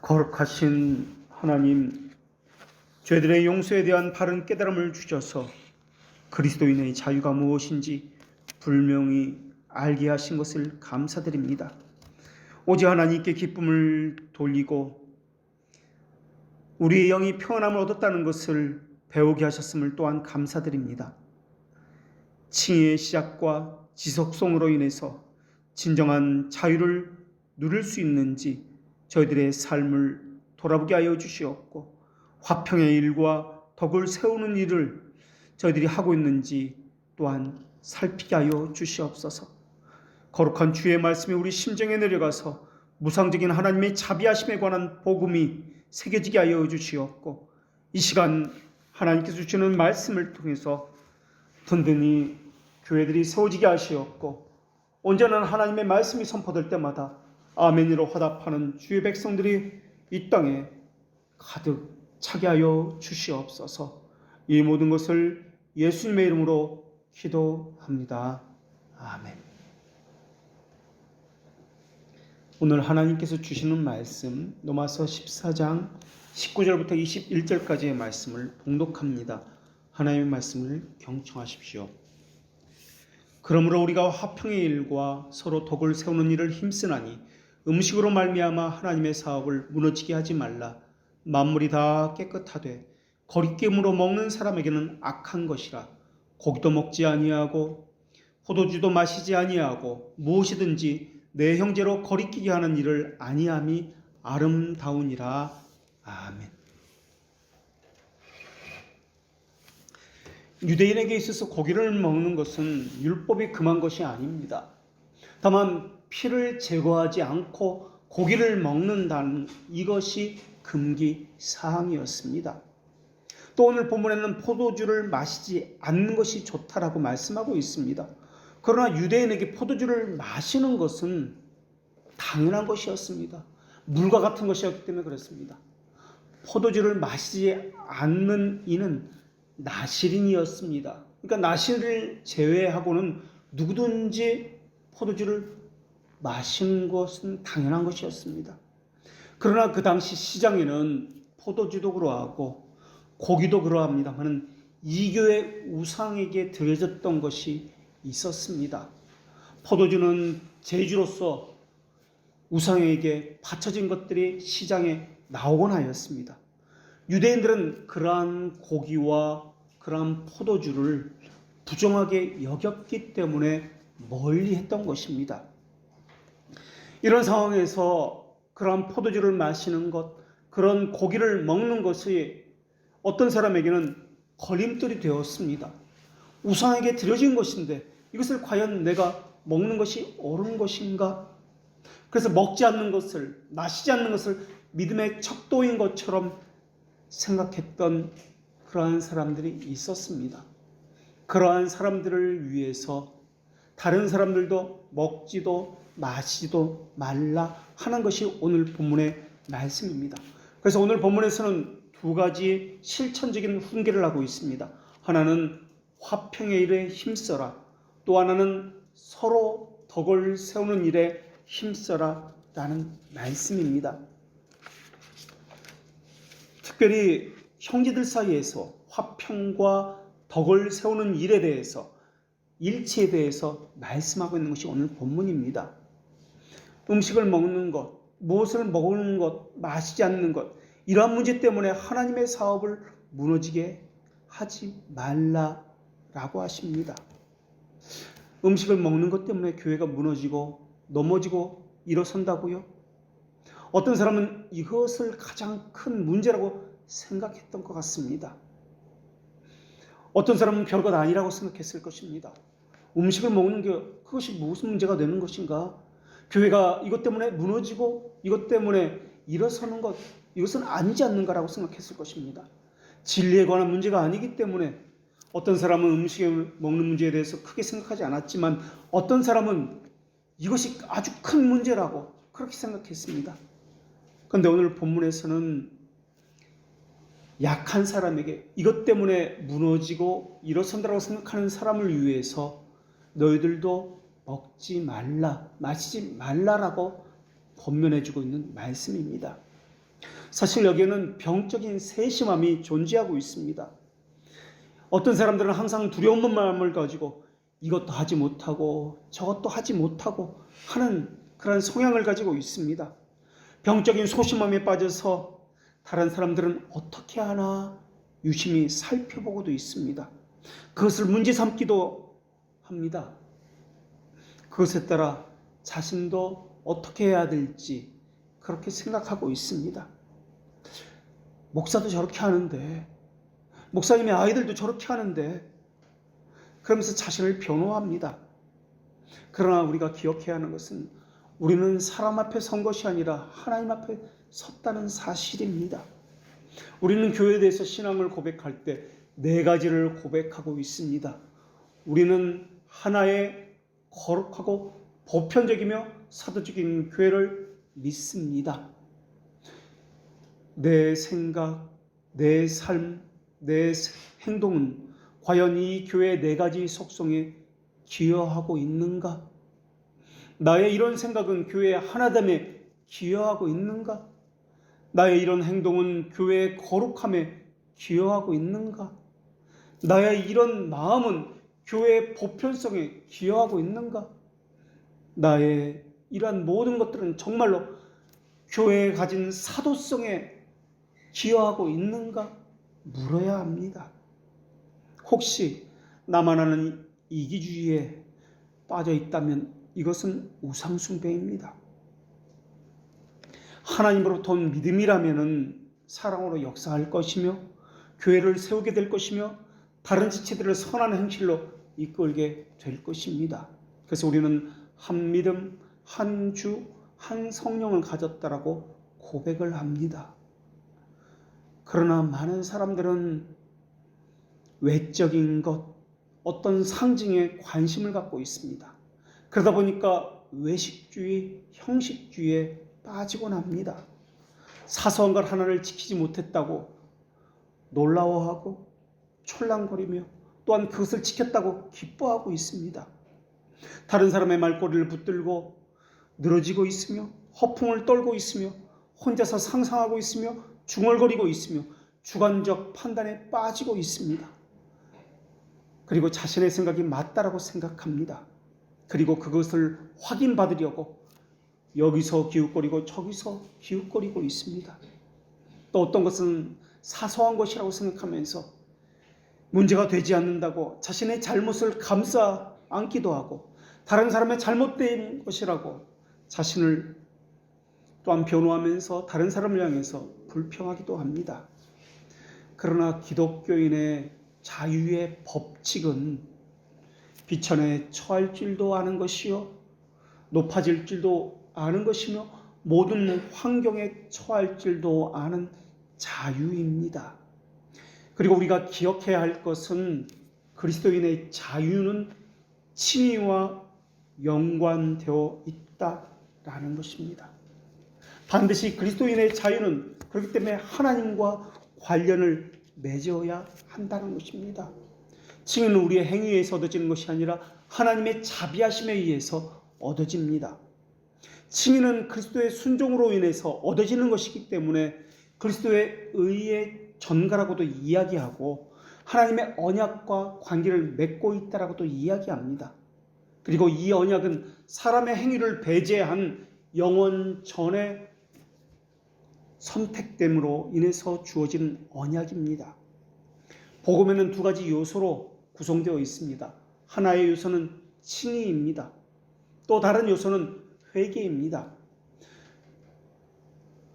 거룩하신 하나님, 죄들의 용서에 대한 바른 깨달음을 주셔서 그리스도인의 자유가 무엇인지 분명히 알게 하신 것을 감사드립니다. 오직 하나님께 기쁨을 돌리고 우리의 영이 평안함을 얻었다는 것을 배우게 하셨음을 또한 감사드립니다. 칭의의 시작과 지속성으로 인해서 진정한 자유를 누릴 수 있는지 저희들의 삶을 돌아보게 하여 주시옵고, 화평의 일과 덕을 세우는 일을 저희들이 하고 있는지 또한 살피게 하여 주시옵소서. 거룩한 주의 말씀이 우리 심정에 내려가서 무상적인 하나님의 자비하심에 관한 복음이 새겨지게 하여 주시옵고, 이 시간 하나님께서 주시는 말씀을 통해서 든든히 교회들이 세워지게 하시옵고, 온전한 하나님의 말씀이 선포될 때마다 아멘으로 화답하는 주의 백성들이 이 땅에 가득 차게 하여 주시옵소서. 이 모든 것을 예수님의 이름으로 기도합니다. 아멘. 오늘 하나님께서 주시는 말씀, 로마서 14장 19절부터 21절까지의 말씀을 봉독합니다. 하나님의 말씀을 경청하십시오. 그러므로 우리가 화평의 일과 서로 덕을 세우는 일을 힘쓰나니 음식으로 말미암아 하나님의 사업을 무너지게 하지 말라. 만물이 다 깨끗하되 거리낌으로 먹는 사람에게는 악한 것이라. 고기도 먹지 아니하고 포도주도 마시지 아니하고 무엇이든지 내 형제로 거리끼게 하는 일을 아니함이 아름다우니라. 아멘. 유대인에게 있어서 고기를 먹는 것은 율법이 금한 것이 아닙니다. 다만 피를 제거하지 않고 고기를 먹는다는 이것이 금기 사항이었습니다. 또 오늘 본문에는 포도주를 마시지 않는 것이 좋다라고 말씀하고 있습니다. 그러나 유대인에게 포도주를 마시는 것은 당연한 것이었습니다. 물과 같은 것이었기 때문에 그렇습니다. 포도주를 마시지 않는 이는 나실인이었습니다. 그러니까 나실을 제외하고는 누구든지 포도주를 마시는 것은 당연한 것이었습니다. 그러나 그 당시 시장에는 포도주도 그러하고 고기도 그러합니다만 이교의 우상에게 드려졌던 것이 있었습니다. 포도주는 제주로서 우상에게 바쳐진 것들이 시장에 나오곤 하였습니다. 유대인들은 그러한 고기와 그러한 포도주를 부정하게 여겼기 때문에 멀리 했던 것입니다. 이런 상황에서 그러한 포도주를 마시는 것, 그런 고기를 먹는 것이 어떤 사람에게는 걸림돌이 되었습니다. 우상에게 드려진 것인데 이것을 과연 내가 먹는 것이 옳은 것인가? 그래서 먹지 않는 것을, 마시지 않는 것을 믿음의 척도인 것처럼 생각했던 그러한 사람들이 있었습니다. 그러한 사람들을 위해서 다른 사람들도 먹지도 마시지도 말라 하는 것이 오늘 본문의 말씀입니다. 그래서 오늘 본문에서는 두 가지 실천적인 훈계를 하고 있습니다. 하나는 화평의 일에 힘써라. 또 하나는 서로 덕을 세우는 일에 힘써라 라는 말씀입니다. 특별히 형제들 사이에서 화평과 덕을 세우는 일에 대해서, 일치에 대해서 말씀하고 있는 것이 오늘 본문입니다. 음식을 먹는 것, 무엇을 먹는 것, 마시지 않는 것, 이러한 문제 때문에 하나님의 사업을 무너지게 하지 말라라고 하십니다. 음식을 먹는 것 때문에 교회가 무너지고 넘어지고 일어선다고요? 어떤 사람은 이것을 가장 큰 문제라고 생각했던 것 같습니다. 어떤 사람은 별것 아니라고 생각했을 것입니다. 음식을 먹는 게 그것이 무슨 문제가 되는 것인가? 교회가 이것 때문에 무너지고 이것 때문에 일어서는 것, 이것은 아니지 않는가라고 생각했을 것입니다. 진리에 관한 문제가 아니기 때문에 어떤 사람은 음식을 먹는 문제에 대해서 크게 생각하지 않았지만 어떤 사람은 이것이 아주 큰 문제라고 그렇게 생각했습니다. 그런데 오늘 본문에서는 약한 사람에게 이것 때문에 무너지고 일어선다고 생각하는 사람을 위해서 너희들도 먹지 말라, 마시지 말라라고 권면해주고 있는 말씀입니다. 사실 여기에는 병적인 세심함이 존재하고 있습니다. 어떤 사람들은 항상 두려운 마음을 가지고 이것도 하지 못하고 저것도 하지 못하고 하는 그런 성향을 가지고 있습니다. 병적인 소심함에 빠져서 다른 사람들은 어떻게 하나 유심히 살펴보고도 있습니다. 그것을 문제 삼기도 합니다. 그것에 따라 자신도 어떻게 해야 될지 그렇게 생각하고 있습니다. 목사도 저렇게 하는데, 목사님의 아이들도 저렇게 하는데, 그러면서 자신을 변호합니다. 그러나 우리가 기억해야 하는 것은 우리는 사람 앞에 선 것이 아니라 하나님 앞에 섰다는 사실입니다. 우리는 교회에 대해서 신앙을 고백할 때 4가지를 고백하고 있습니다. 우리는 하나의 거룩하고 보편적이며 사도적인 교회를 믿습니다. 내 생각, 내 삶, 내 행동은 과연 이 교회의 4가지 속성에 기여하고 있는가? 나의 이런 생각은 교회의 하나됨에 기여하고 있는가? 나의 이런 행동은 교회의 거룩함에 기여하고 있는가? 나의 이런 마음은 교회의 보편성에 기여하고 있는가? 나의 이러한 모든 것들은 정말로 교회에 가진 사도성에 기여하고 있는가? 물어야 합니다. 혹시 나만 아는 이기주의에 빠져 있다면 이것은 우상숭배입니다. 하나님으로부터 온 믿음이라면 사랑으로 역사할 것이며 교회를 세우게 될 것이며 다른 지체들을 선한 행실로 이끌게 될 것입니다. 그래서 우리는 한 믿음, 한 주, 한 성령을 가졌다라고 고백을 합니다. 그러나 많은 사람들은 외적인 것, 어떤 상징에 관심을 갖고 있습니다. 그러다 보니까 외식주의, 형식주의에 빠지곤 합니다. 사소한 것 하나를 지키지 못했다고 놀라워하고 촐랑거리며 또한 그것을 지켰다고 기뻐하고 있습니다. 다른 사람의 말꼬리를 붙들고 늘어지고 있으며 허풍을 떨고 있으며 혼자서 상상하고 있으며 중얼거리고 있으며 주관적 판단에 빠지고 있습니다. 그리고 자신의 생각이 맞다라고 생각합니다. 그리고 그것을 확인받으려고 여기서 기웃거리고 저기서 기웃거리고 있습니다. 또 어떤 것은 사소한 것이라고 생각하면서 문제가 되지 않는다고 자신의 잘못을 감싸 안기도 하고 다른 사람의 잘못된 것이라고 자신을 또한 변호하면서 다른 사람을 향해서 불평하기도 합니다. 그러나 기독교인의 자유의 법칙은 비천에 처할 줄도 아는 것이요 높아질 줄도 아는 것이며 모든 환경에 처할 줄도 아는 자유입니다. 그리고 우리가 기억해야 할 것은 그리스도인의 자유는 칭의와 연관되어 있다라는 것입니다. 반드시 그리스도인의 자유는 그렇기 때문에 하나님과 관련을 맺어야 한다는 것입니다. 칭의는 우리의 행위에서 얻어지는 것이 아니라 하나님의 자비하심에 의해서 얻어집니다. 칭의는 그리스도의 순종으로 인해서 얻어지는 것이기 때문에 그리스도의 의의 전가라고도 이야기하고 하나님의 언약과 관계를 맺고 있다라고도 이야기합니다. 그리고 이 언약은 사람의 행위를 배제한 영원 전의 선택됨으로 인해서 주어진 언약입니다. 복음에는 2가지 요소로 구성되어 있습니다. 하나의 요소는 칭의입니다. 또 다른 요소는 회개입니다.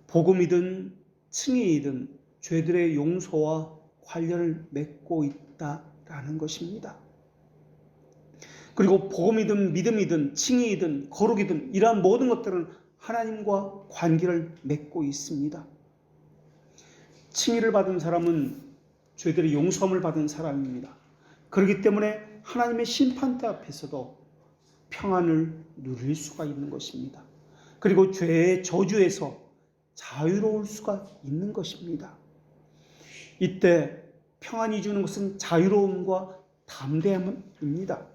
복음이든 칭의이든 죄들의 용서와 관련을 맺고 있다라는 것입니다. 그리고 복음이든 믿음이든 칭의이든 거룩이든 이러한 모든 것들은 하나님과 관계를 맺고 있습니다. 칭의를 받은 사람은 죄들의 용서함을 받은 사람입니다. 그렇기 때문에 하나님의 심판대 앞에서도 평안을 누릴 수가 있는 것입니다. 그리고 죄의 저주에서 자유로울 수가 있는 것입니다. 이때 평안이 주는 것은 자유로움과 담대함입니다.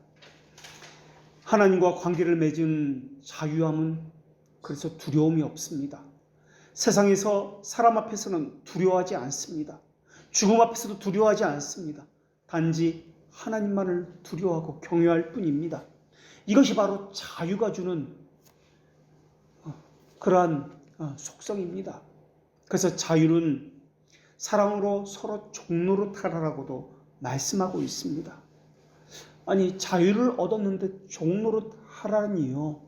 하나님과 관계를 맺은 자유함은 그래서 두려움이 없습니다. 세상에서 사람 앞에서는 두려워하지 않습니다. 죽음 앞에서도 두려워하지 않습니다. 단지 하나님만을 두려워하고 경외할 뿐입니다. 이것이 바로 자유가 주는 그러한 속성입니다. 그래서 자유는 사랑으로 서로 종노릇하라라고도 말씀하고 있습니다. 아니, 자유를 얻었는데 종노릇하라니요.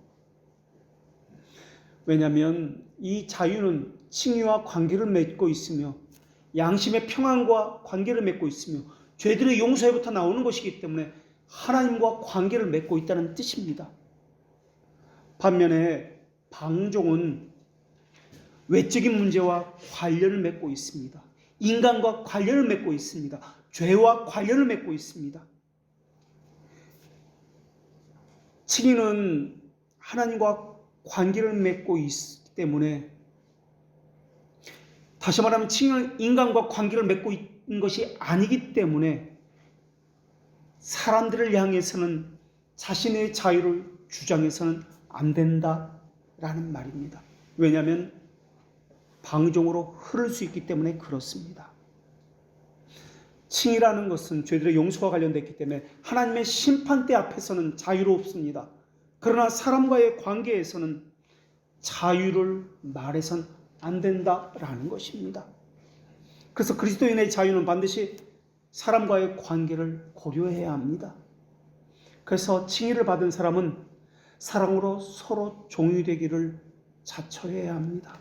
왜냐하면 이 자유는 칭의와 관계를 맺고 있으며 양심의 평안과 관계를 맺고 있으며 죄들의 용서에부터 나오는 것이기 때문에 하나님과 관계를 맺고 있다는 뜻입니다. 반면에 방종은 외적인 문제와 관련을 맺고 있습니다. 인간과 관련을 맺고 있습니다. 죄와 관련을 맺고 있습니다. 칭의는 하나님과 관계를 맺고 있기 때문에, 다시 말하면 칭의는 인간과 관계를 맺고 있는 것이 아니기 때문에 사람들을 향해서는 자신의 자유를 주장해서는 안 된다라는 말입니다. 왜냐하면 방종으로 흐를 수 있기 때문에 그렇습니다. 칭의라는 것은 죄들의 용서와 관련됐기 때문에 하나님의 심판대 앞에서는 자유롭습니다. 그러나 사람과의 관계에서는 자유를 말해서는 안 된다라는 것입니다. 그래서 그리스도인의 자유는 반드시 사람과의 관계를 고려해야 합니다. 그래서 칭의를 받은 사람은 사랑으로 서로 종유되기를 자처해야 합니다.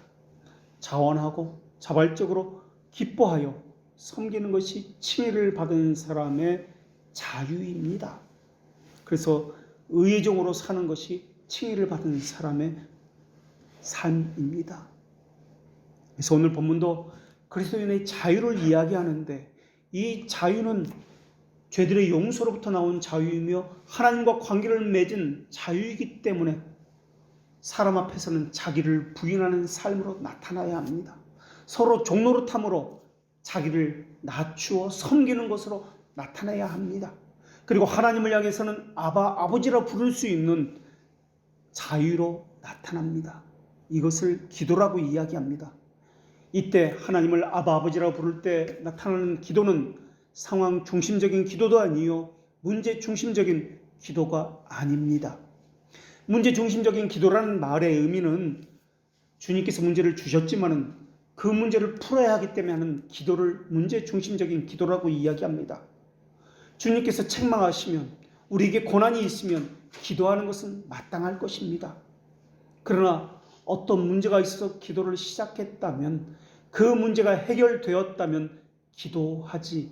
자원하고 자발적으로 기뻐하여 섬기는 것이 칭의를 받은 사람의 자유입니다. 그래서 의의종으로 사는 것이 칭의를 받은 사람의 삶입니다. 그래서 오늘 본문도 그리스도인의 자유를 이야기하는데, 이 자유는 죄들의 용서로부터 나온 자유이며 하나님과 관계를 맺은 자유이기 때문에 사람 앞에서는 자기를 부인하는 삶으로 나타나야 합니다. 서로 종노릇함으로 자기를 낮추어 섬기는 것으로 나타나야 합니다. 그리고 하나님을 향해서는 아버지라 부를 수 있는 자유로 나타납니다. 이것을 기도라고 이야기합니다. 이때 하나님을 아버지라고 부를 때 나타나는 기도는 상황 중심적인 기도도 아니요, 문제 중심적인 기도가 아닙니다. 문제 중심적인 기도라는 말의 의미는 주님께서 문제를 주셨지만은 그 문제를 풀어야 하기 때문에 하는 기도를 문제 중심적인 기도라고 이야기합니다. 주님께서 책망하시면, 우리에게 고난이 있으면 기도하는 것은 마땅할 것입니다. 그러나 어떤 문제가 있어서 기도를 시작했다면, 그 문제가 해결되었다면 기도하지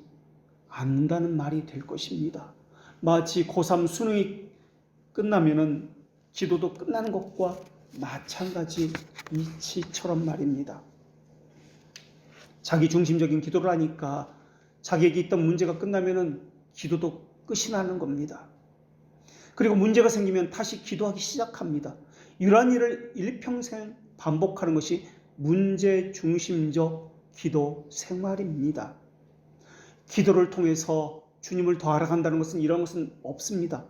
않는다는 말이 될 것입니다. 마치 고3 수능이 끝나면은 기도도 끝나는 것과 마찬가지 이치처럼 말입니다. 자기 중심적인 기도를 하니까 자기에게 있던 문제가 끝나면은 기도도 끝이 나는 겁니다. 그리고 문제가 생기면 다시 기도하기 시작합니다. 이러한 일을 일평생 반복하는 것이 문제 중심적 기도 생활입니다. 기도를 통해서 주님을 더 알아간다는 것은 이런 것은 없습니다.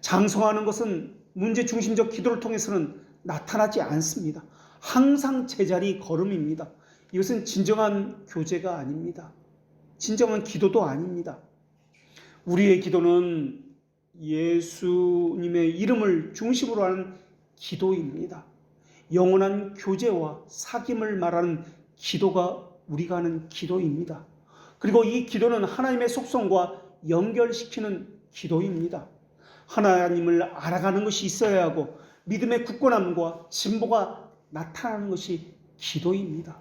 장성하는 것은 문제 중심적 기도를 통해서는 나타나지 않습니다. 항상 제자리 걸음입니다. 이것은 진정한 교제가 아닙니다. 진정한 기도도 아닙니다. 우리의 기도는 예수님의 이름을 중심으로 하는 기도입니다. 영원한 교제와 사귐을 말하는 기도가 우리가 하는 기도입니다. 그리고 이 기도는 하나님의 속성과 연결시키는 기도입니다. 하나님을 알아가는 것이 있어야 하고 믿음의 굳건함과 진보가 나타나는 것이 기도입니다.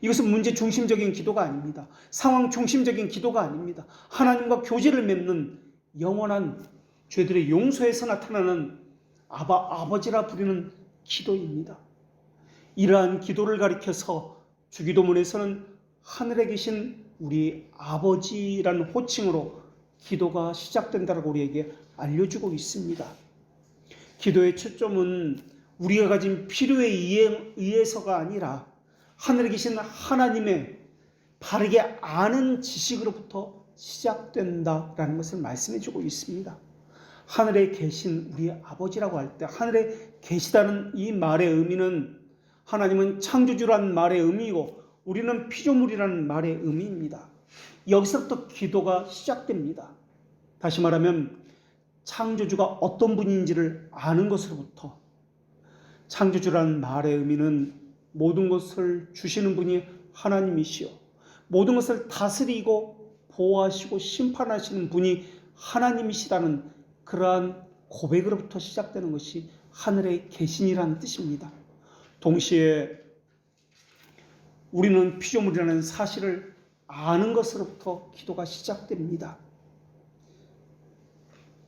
이것은 문제 중심적인 기도가 아닙니다. 상황 중심적인 기도가 아닙니다. 하나님과 교제를 맺는 영원한 죄들의 용서에서 나타나는 아버지라 부르는 기도입니다. 이러한 기도를 가리켜서 주기도문에서는 하늘에 계신 우리 아버지라는 호칭으로 기도가 시작된다고 우리에게 알려주고 있습니다. 기도의 초점은 우리가 가진 필요에 의해서가 아니라 하늘에 계신 하나님의 바르게 아는 지식으로부터 시작된다라는 것을 말씀해 주고 있습니다. 하늘에 계신 우리 아버지라고 할 때 하늘에 계시다는 이 말의 의미는 하나님은 창조주란 말의 의미이고 우리는 피조물이라는 말의 의미입니다. 여기서부터 기도가 시작됩니다. 다시 말하면 창조주가 어떤 분인지를 아는 것으로부터, 창조주라는 말의 의미는 모든 것을 주시는 분이 하나님이시요 모든 것을 다스리고 보호하시고 심판하시는 분이 하나님이시라는 그러한 고백으로부터 시작되는 것이 하늘의 계신이라는 뜻입니다. 동시에 우리는 피조물이라는 사실을 아는 것으로부터 기도가 시작됩니다.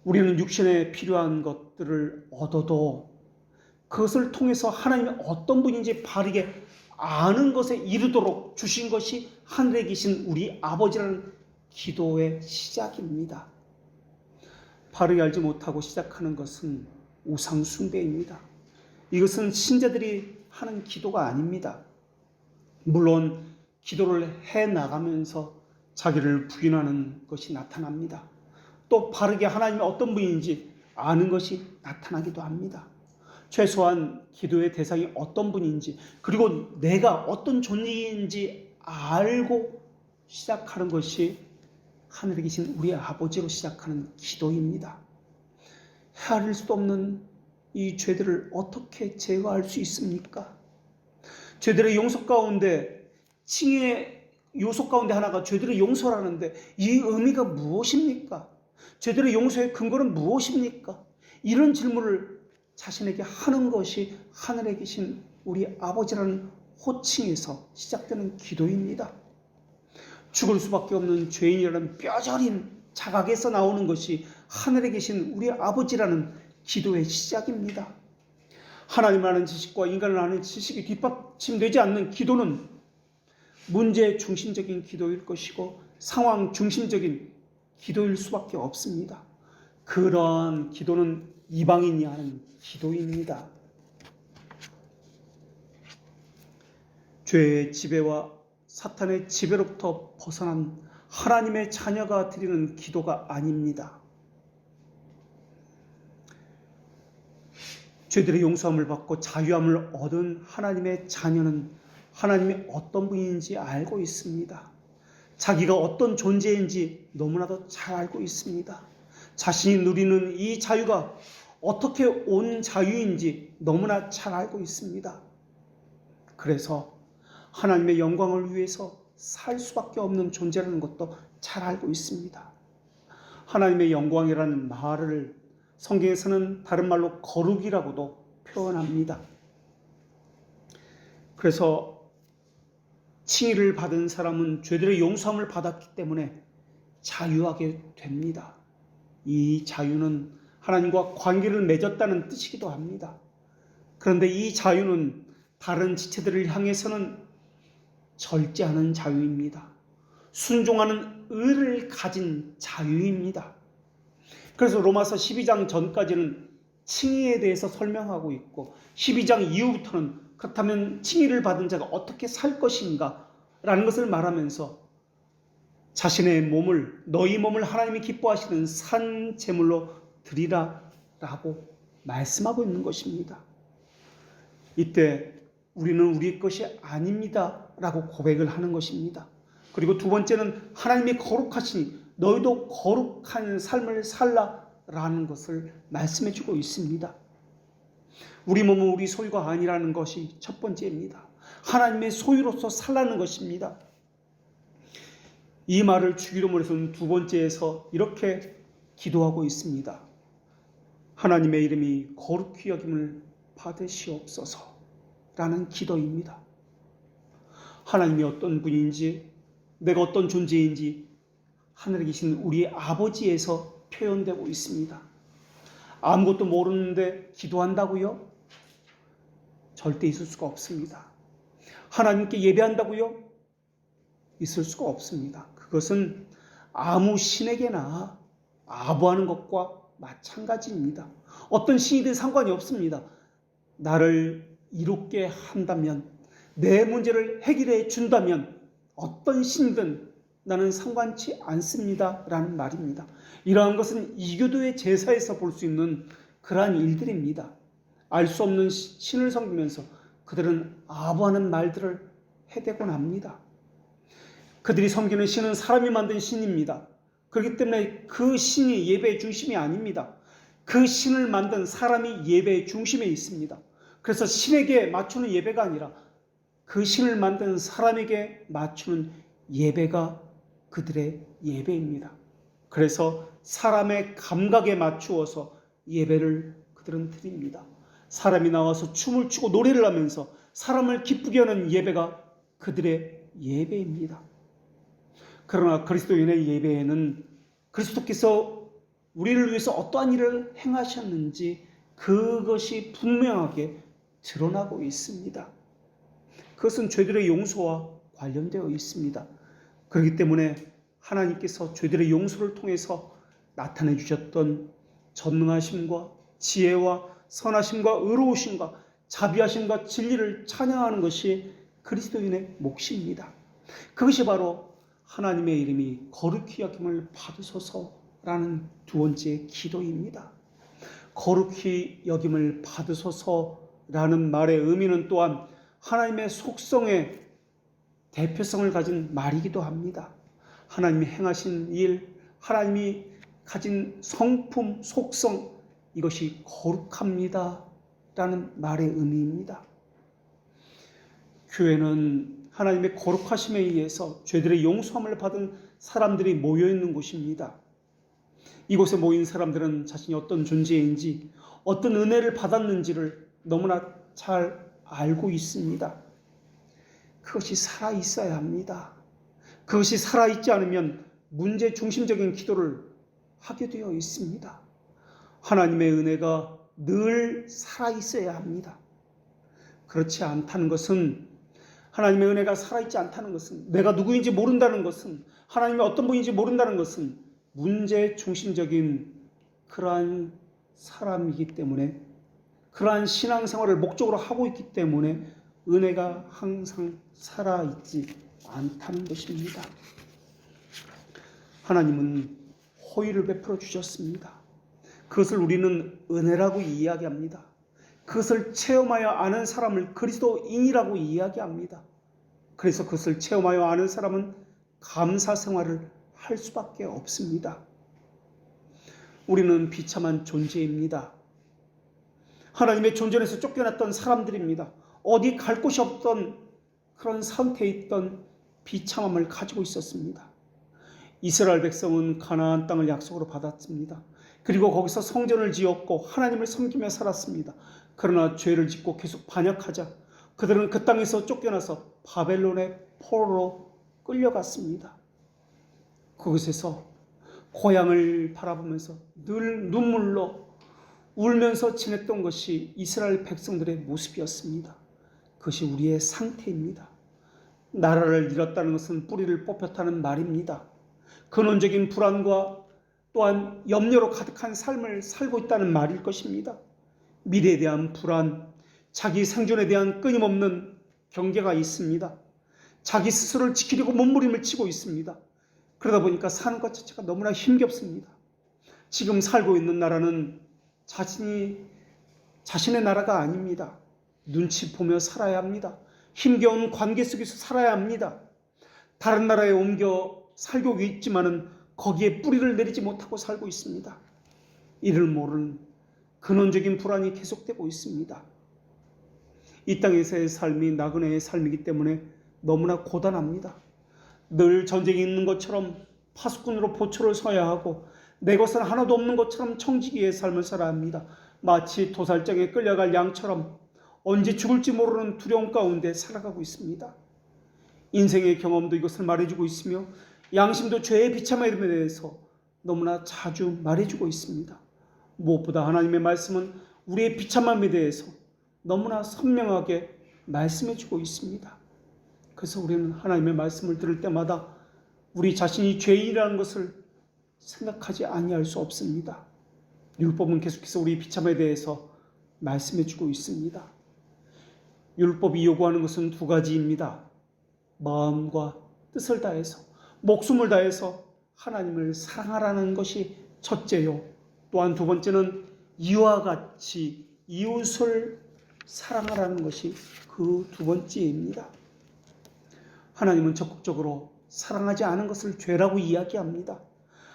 우리는 육신에 필요한 것들을 얻어도 그것을 통해서 하나님이 어떤 분인지 바르게 아는 것에 이르도록 주신 것이 하늘에 계신 우리 아버지라는 기도의 시작입니다. 바르게 알지 못하고 시작하는 것은 우상 숭배입니다. 이것은 신자들이 하는 기도가 아닙니다. 물론 기도를 해나가면서 자기를 부인하는 것이 나타납니다. 또 바르게 하나님이 어떤 분인지 아는 것이 나타나기도 합니다. 최소한 기도의 대상이 어떤 분인지 그리고 내가 어떤 존재인지 알고 시작하는 것이 하늘에 계신 우리 아버지로 시작하는 기도입니다. 헤아릴 수도 없는 이 죄들을 어떻게 제거할 수 있습니까? 죄들의 용서 가운데 칭의 요소 가운데 하나가 죄들의 용서라는데 이 의미가 무엇입니까? 죄들의 용서의 근거는 무엇입니까? 이런 질문을 자신에게 하는 것이 하늘에 계신 우리 아버지라는 호칭에서 시작되는 기도입니다. 죽을 수밖에 없는 죄인이라는 뼈저린 자각에서 나오는 것이 하늘에 계신 우리 아버지라는 기도의 시작입니다. 하나님을 아는 지식과 인간을 아는 지식이 뒷받침되지 않는 기도는 문제 중심적인 기도일 것이고 상황 중심적인 기도일 수밖에 없습니다. 그러한 기도는 이방인이 하는 기도입니다. 죄의 지배와 사탄의 지배로부터 벗어난 하나님의 자녀가 드리는 기도가 아닙니다. 죄들의 용서함을 받고 자유함을 얻은 하나님의 자녀는 하나님이 어떤 분인지 알고 있습니다. 자기가 어떤 존재인지 너무나도 잘 알고 있습니다. 자신이 누리는 이 자유가 어떻게 온 자유인지 너무나 잘 알고 있습니다. 그래서 하나님의 영광을 위해서 살 수밖에 없는 존재라는 것도 잘 알고 있습니다. 하나님의 영광이라는 말을 성경에서는 다른 말로 거룩이라고도 표현합니다. 그래서 칭의를 받은 사람은 죄들의 용서함을 받았기 때문에 자유하게 됩니다. 이 자유는 하나님과 관계를 맺었다는 뜻이기도 합니다. 그런데 이 자유는 다른 지체들을 향해서는 절제하는 자유입니다. 순종하는 의를 가진 자유입니다. 그래서 로마서 12장 전까지는 칭의에 대해서 설명하고 있고 12장 이후부터는 그렇다면 칭의를 받은 자가 어떻게 살 것인가 라는 것을 말하면서 자신의 몸을 너희 몸을 하나님이 기뻐하시는 산 제물로 드리라 라고 말씀하고 있는 것입니다. 이때 우리는 우리 것이 아닙니다 라고 고백을 하는 것입니다. 그리고 두 번째는 하나님이 거룩하시니 너희도 거룩한 삶을 살라 라는 것을 말씀해 주고 있습니다. 우리 몸은 우리 소유가 아니라는 것이 첫 번째입니다. 하나님의 소유로서 살라는 것입니다. 이 말을 주기도문에서는 두 번째에서 이렇게 기도하고 있습니다. 하나님의 이름이 거룩히 여김을 받으시옵소서 라는 기도입니다. 하나님이 어떤 분인지 내가 어떤 존재인지 하늘에 계신 우리 아버지에서 표현되고 있습니다. 아무것도 모르는데 기도한다고요? 절대 있을 수가 없습니다. 하나님께 예배한다고요? 있을 수가 없습니다. 그것은 아무 신에게나 아부하는 것과 마찬가지입니다. 어떤 신이든 상관이 없습니다. 나를 이롭게 한다면, 내 문제를 해결해 준다면 어떤 신이든 나는 상관치 않습니다 라는 말입니다. 이러한 것은 이교도의 제사에서 볼 수 있는 그러한 일들입니다. 알 수 없는 신을 섬기면서 그들은 아부하는 말들을 해대곤 합니다. 그들이 섬기는 신은 사람이 만든 신입니다. 그렇기 때문에 그 신이 예배의 중심이 아닙니다. 그 신을 만든 사람이 예배의 중심에 있습니다. 그래서 신에게 맞추는 예배가 아니라 그 신을 만든 사람에게 맞추는 예배가 그들의 예배입니다. 그래서 사람의 감각에 맞추어서 예배를 그들은 드립니다. 사람이 나와서 춤을 추고 노래를 하면서 사람을 기쁘게 하는 예배가 그들의 예배입니다. 그러나 그리스도인의 예배에는 그리스도께서 우리를 위해서 어떠한 일을 행하셨는지 그것이 분명하게 드러나고 있습니다. 그것은 죄들의 용서와 관련되어 있습니다. 그렇기 때문에 하나님께서 죄들의 용서를 통해서 나타내 주셨던 전능하심과 지혜와 선하심과 의로우심과 자비하심과 진리를 찬양하는 것이 그리스도인의 몫입니다. 그것이 바로 하나님의 이름이 거룩히 여김을 받으소서라는 두 번째 기도입니다. 거룩히 여김을 받으소서라는 말의 의미는 또한 하나님의 속성의 대표성을 가진 말이기도 합니다. 하나님이 행하신 일, 하나님이 가진 성품, 속성, 이것이 거룩합니다 라는 말의 의미입니다. 교회는 하나님의 거룩하심에 의해서 죄들의 용서함을 받은 사람들이 모여있는 곳입니다. 이곳에 모인 사람들은 자신이 어떤 존재인지, 어떤 은혜를 받았는지를 너무나 잘 알고 있습니다. 그것이 살아있어야 합니다. 그것이 살아있지 않으면 문제 중심적인 기도를 하게 되어 있습니다. 하나님의 은혜가 늘 살아있어야 합니다. 그렇지 않다는 것은, 하나님의 은혜가 살아있지 않다는 것은, 내가 누구인지 모른다는 것은, 하나님이 어떤 분인지 모른다는 것은 문제 중심적인 그러한 사람이기 때문에, 그러한 신앙생활을 목적으로 하고 있기 때문에 은혜가 항상 살아있지 않다는 것입니다. 하나님은 호의를 베풀어 주셨습니다. 그것을 우리는 은혜라고 이야기합니다. 그것을 체험하여 아는 사람을 그리스도인이라고 이야기합니다. 그래서 그것을 체험하여 아는 사람은 감사 생활을 할 수밖에 없습니다. 우리는 비참한 존재입니다. 하나님의 존전에서 쫓겨났던 사람들입니다. 어디 갈 곳이 없던 그런 상태에 있던 비참함을 가지고 있었습니다. 이스라엘 백성은 가나안 땅을 약속으로 받았습니다. 그리고 거기서 성전을 지었고 하나님을 섬기며 살았습니다. 그러나 죄를 짓고 계속 반역하자 그들은 그 땅에서 쫓겨나서 바벨론의 포로로 끌려갔습니다. 그곳에서 고향을 바라보면서 늘 눈물로 울면서 지냈던 것이 이스라엘 백성들의 모습이었습니다. 그것이 우리의 상태입니다. 나라를 잃었다는 것은 뿌리를 뽑혔다는 말입니다. 근원적인 불안과 또한 염려로 가득한 삶을 살고 있다는 말일 것입니다. 미래에 대한 불안, 자기 생존에 대한 끊임없는 경계가 있습니다. 자기 스스로를 지키려고 몸부림을 치고 있습니다. 그러다 보니까 사는 것 자체가 너무나 힘겹습니다. 지금 살고 있는 나라는 자신의 나라가 아닙니다. 눈치 보며 살아야 합니다. 힘겨운 관계 속에서 살아야 합니다. 다른 나라에 옮겨 살고 있지만은 거기에 뿌리를 내리지 못하고 살고 있습니다. 이를 모르는 근원적인 불안이 계속되고 있습니다. 이 땅에서의 삶이 나그네의 삶이기 때문에 너무나 고단합니다. 늘 전쟁이 있는 것처럼 파수꾼으로 보초를 서야 하고 내 것은 하나도 없는 것처럼 청지기의 삶을 살아야 합니다. 마치 도살장에 끌려갈 양처럼 언제 죽을지 모르는 두려움 가운데 살아가고 있습니다. 인생의 경험도 이것을 말해주고 있으며 양심도 죄의 비참함에 대해서 너무나 자주 말해주고 있습니다. 무엇보다 하나님의 말씀은 우리의 비참함에 대해서 너무나 선명하게 말씀해주고 있습니다. 그래서 우리는 하나님의 말씀을 들을 때마다 우리 자신이 죄인이라는 것을 생각하지 아니할 수 없습니다. 율법은 계속해서 우리 비참함에 대해서 말씀해주고 있습니다. 율법이 요구하는 것은 두 가지입니다. 마음과 뜻을 다해서, 목숨을 다해서 하나님을 사랑하라는 것이 첫째요. 또한 두 번째는 이와 같이 이웃을 사랑하라는 것이 그 두 번째입니다. 하나님은 적극적으로 사랑하지 않은 것을 죄라고 이야기합니다.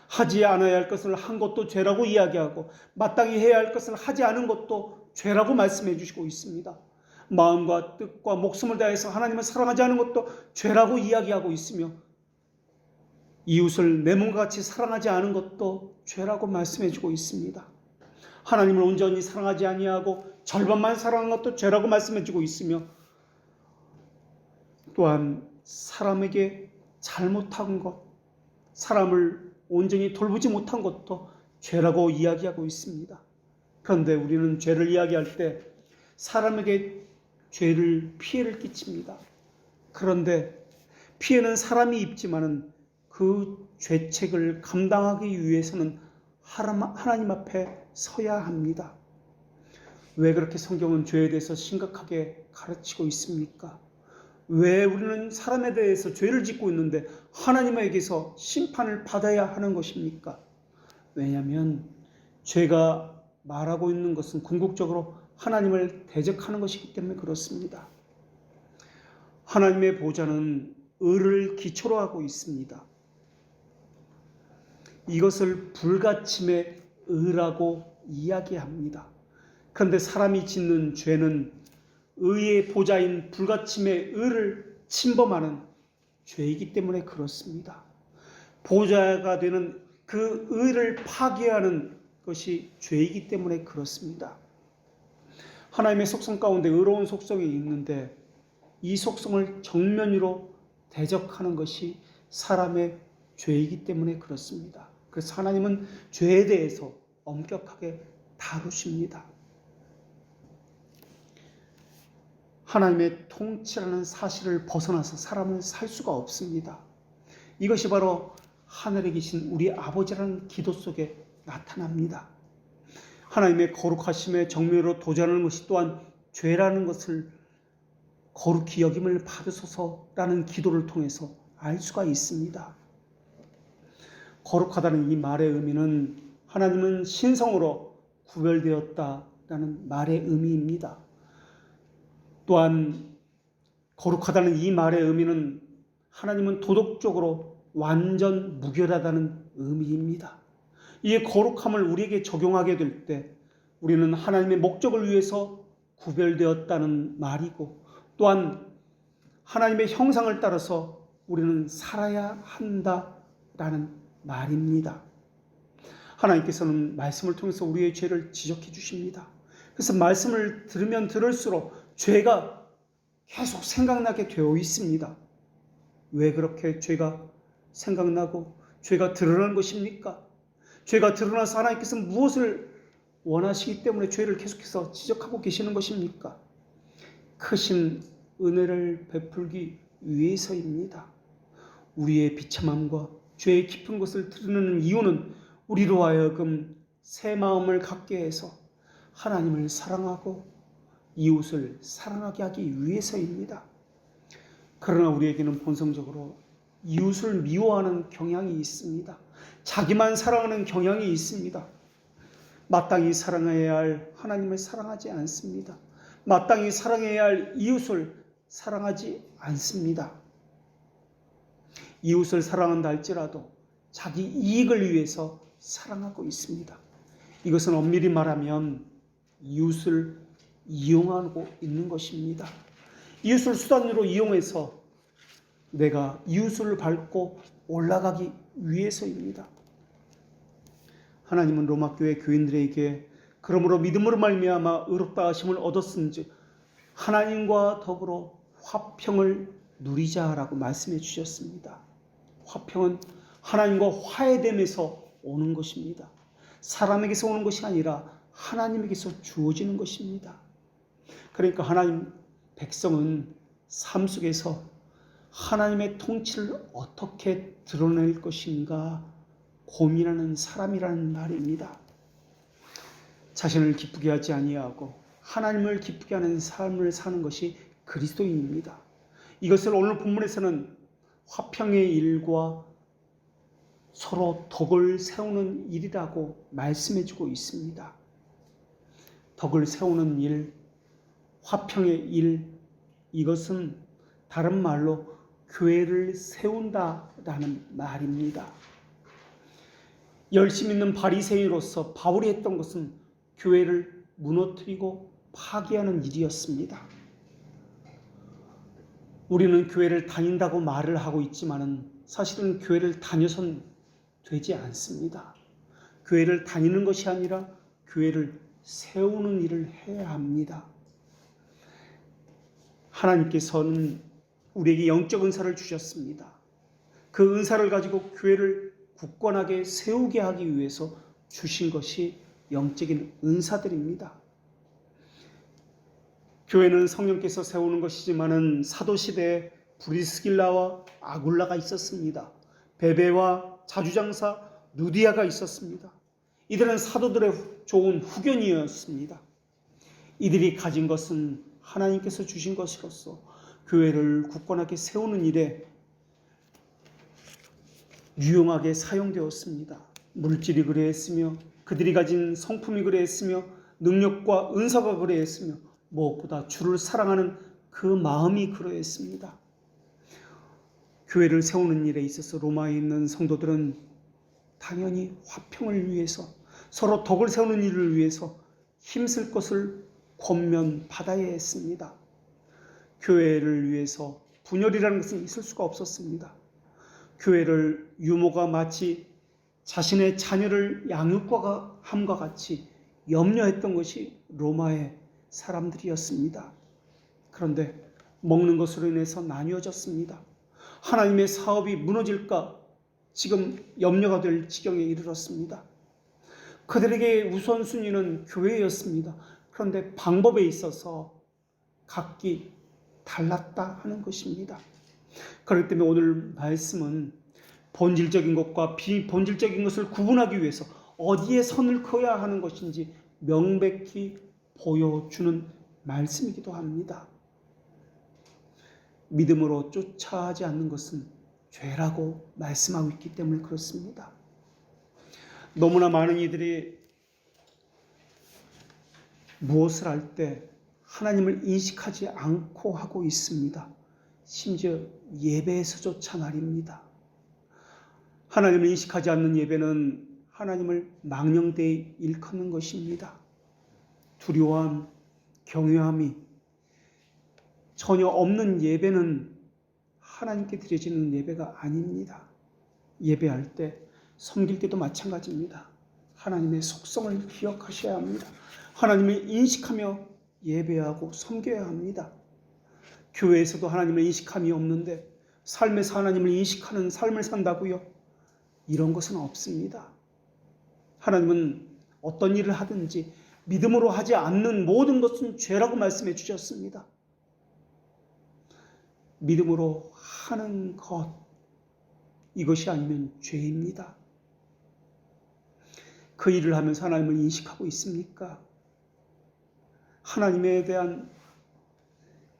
하지 않아야 할 것을 한 것도 죄라고 이야기하고 마땅히 해야 할 것을 하지 않은 것도 죄라고 말씀해 주시고 있습니다. 마음과 뜻과 목숨을 다해서 하나님을 사랑하지 않은 것도 죄라고 이야기하고 있으며 이웃을 내 몸과 같이 사랑하지 않은 것도 죄라고 말씀해 주고 있습니다. 하나님을 온전히 사랑하지 아니하고 절반만 사랑한 것도 죄라고 말씀해 주고 있으며 또한 사람에게 잘못한 것, 사람을 온전히 돌보지 못한 것도 죄라고 이야기하고 있습니다. 그런데 우리는 죄를 이야기할 때 사람에게 피해를 끼칩니다. 그런데 피해는 사람이 입지만은 그 죄책을 감당하기 위해서는 하나님 앞에 서야 합니다. 왜 그렇게 성경은 죄에 대해서 심각하게 가르치고 있습니까? 왜 우리는 사람에 대해서 죄를 짓고 있는데 하나님에게서 심판을 받아야 하는 것입니까? 왜냐하면 죄가 말하고 있는 것은 궁극적으로 하나님을 대적하는 것이기 때문에 그렇습니다. 하나님의 보좌는 의를 기초로 하고 있습니다. 이것을 불가침의 의라고 이야기합니다. 그런데 사람이 짓는 죄는 의의 보좌인 불가침의 의를 침범하는 죄이기 때문에 그렇습니다. 보좌가 되는 그 의를 파괴하는 것이 죄이기 때문에 그렇습니다. 하나님의 속성 가운데 의로운 속성이 있는데 이 속성을 정면으로 대적하는 것이 사람의 죄이기 때문에 그렇습니다. 그래서 하나님은 죄에 대해서 엄격하게 다루십니다. 하나님의 통치라는 사실을 벗어나서 사람은 살 수가 없습니다. 이것이 바로 하늘에 계신 우리 아버지라는 기도 속에 나타납니다. 하나님의 거룩하심의 정면으로 도전하는 것이 또한 죄라는 것을 거룩히 여김을 받으소서라는 기도를 통해서 알 수가 있습니다. 거룩하다는 이 말의 의미는 하나님은 신성으로 구별되었다라는 말의 의미입니다. 또한 거룩하다는 이 말의 의미는 하나님은 도덕적으로 완전 무결하다는 의미입니다. 이 거룩함을 우리에게 적용하게 될 때 우리는 하나님의 목적을 위해서 구별되었다는 말이고 또한 하나님의 형상을 따라서 우리는 살아야 한다라는 말입니다. 하나님께서는 말씀을 통해서 우리의 죄를 지적해 주십니다. 그래서 말씀을 들으면 들을수록 죄가 계속 생각나게 되어 있습니다. 왜 그렇게 죄가 생각나고 죄가 드러나는 것입니까? 죄가 드러나서 하나님께서 무엇을 원하시기 때문에 죄를 계속해서 지적하고 계시는 것입니까? 크신 은혜를 베풀기 위해서입니다. 우리의 비참함과 죄의 깊은 것을 드러내는 이유는 우리로 하여금 새 마음을 갖게 해서 하나님을 사랑하고 이웃을 사랑하게 하기 위해서입니다. 그러나 우리에게는 본성적으로 이웃을 미워하는 경향이 있습니다. 자기만 사랑하는 경향이 있습니다. 마땅히 사랑해야 할 하나님을 사랑하지 않습니다. 마땅히 사랑해야 할 이웃을 사랑하지 않습니다. 이웃을 사랑한다 할지라도 자기 이익을 위해서 사랑하고 있습니다. 이것은 엄밀히 말하면 이웃을 이용하고 있는 것입니다. 이웃을 수단으로 이용해서 내가 이웃을 밟고 올라가기 위해서입니다. 하나님은 로마교회 교인들에게 그러므로 믿음으로 말미암아 의롭다 하심을 얻었은즉 하나님과 더불어 화평을 누리자라고 말씀해 주셨습니다. 화평은 하나님과 화해됨에서 오는 것입니다. 사람에게서 오는 것이 아니라 하나님에게서 주어지는 것입니다. 그러니까 하나님 백성은 삶 속에서 하나님의 통치를 어떻게 드러낼 것인가 고민하는 사람이라는 말입니다. 자신을 기쁘게 하지 아니하고 하나님을 기쁘게 하는 삶을 사는 것이 그리스도인입니다. 이것을 오늘 본문에서는 화평의 일과 서로 덕을 세우는 일이라고 말씀해주고 있습니다. 덕을 세우는 일, 화평의 일, 이것은 다른 말로 교회를 세운다라는 말입니다. 열심 있는 바리새인으로서 바울이 했던 것은 교회를 무너뜨리고 파괴하는 일이었습니다. 우리는 교회를 다닌다고 말을 하고 있지만은 사실은 교회를 다녀선 되지 않습니다. 교회를 다니는 것이 아니라 교회를 세우는 일을 해야 합니다. 하나님께서는 우리에게 영적 은사를 주셨습니다. 그 은사를 가지고 교회를 굳건하게 세우게 하기 위해서 주신 것이 영적인 은사들입니다. 교회는 성령께서 세우는 것이지만은 사도시대에 브리스길라와 아굴라가 있었습니다. 베베와 자주장사 누디아가 있었습니다. 이들은 사도들의 좋은 후견이었습니다. 이들이 가진 것은 하나님께서 주신 것으로서 교회를 굳건하게 세우는 일에 유용하게 사용되었습니다. 물질이 그래했으며 그들이 가진 성품이 그래했으며 능력과 은사가 그래했으며 무엇보다 주를 사랑하는 그 마음이 그러했습니다. 교회를 세우는 일에 있어서 로마에 있는 성도들은 당연히 화평을 위해서 서로 덕을 세우는 일을 위해서 힘쓸 것을 권면받아야 했습니다. 교회를 위해서 분열이라는 것은 있을 수가 없었습니다. 교회를 유모가 마치 자신의 자녀를 양육과 함과 같이 염려했던 것이 로마의 사람들이었습니다. 그런데 먹는 것으로 인해서 나뉘어졌습니다. 하나님의 사업이 무너질까 지금 염려가 될 지경에 이르렀습니다. 그들에게 우선순위는 교회였습니다. 그런데 방법에 있어서 각기 달랐다 하는 것입니다. 그렇기 때문에 오늘 말씀은 본질적인 것과 비본질적인 것을 구분하기 위해서 어디에 선을 그어야 하는 것인지 명백히 보여주는 말씀이기도 합니다. 믿음으로 쫓아하지 않는 것은 죄라고 말씀하고 있기 때문에 그렇습니다. 너무나 많은 이들이 무엇을 할 때 하나님을 인식하지 않고 하고 있습니다. 심지어 예배에서조차 말입니다. 하나님을 인식하지 않는 예배는 하나님을 망령되이 일컫는 것입니다. 두려워함, 경외함이 전혀 없는 예배는 하나님께 드려지는 예배가 아닙니다. 예배할 때, 섬길 때도 마찬가지입니다. 하나님의 속성을 기억하셔야 합니다. 하나님을 인식하며 예배하고 섬겨야 합니다. 교회에서도 하나님을 인식함이 없는데 삶에서 하나님을 인식하는 삶을 산다고요? 이런 것은 없습니다. 하나님은 어떤 일을 하든지 믿음으로 하지 않는 모든 것은 죄라고 말씀해 주셨습니다. 믿음으로 하는 것, 이것이 아니면 죄입니다. 그 일을 하면서 하나님을 인식하고 있습니까? 하나님에 대한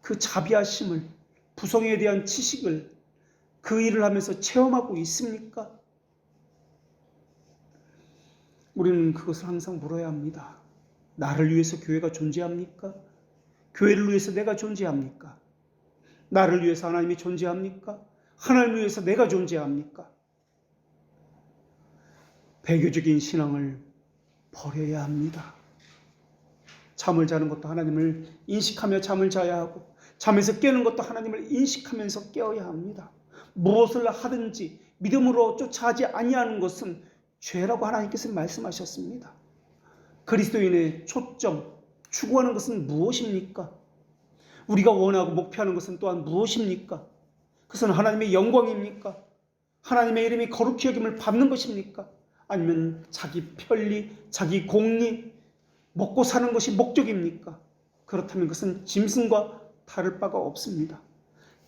그 자비하심을, 부성에 대한 지식을 그 일을 하면서 체험하고 있습니까? 우리는 그것을 항상 물어야 합니다. 나를 위해서 교회가 존재합니까? 교회를 위해서 내가 존재합니까? 나를 위해서 하나님이 존재합니까? 하나님을 위해서 내가 존재합니까? 배교적인 신앙을 버려야 합니다. 잠을 자는 것도 하나님을 인식하며 잠을 자야 하고 잠에서 깨는 것도 하나님을 인식하면서 깨어야 합니다. 무엇을 하든지 믿음으로 쫓아하지 아니하는 것은 죄라고 하나님께서 말씀하셨습니다. 그리스도인의 초점, 추구하는 것은 무엇입니까? 우리가 원하고 목표하는 것은 또한 무엇입니까? 그것은 하나님의 영광입니까? 하나님의 이름이 거룩히 여김을 받는 것입니까? 아니면 자기 편리, 자기 공리, 먹고 사는 것이 목적입니까? 그렇다면 그것은 짐승과 다를 바가 없습니다.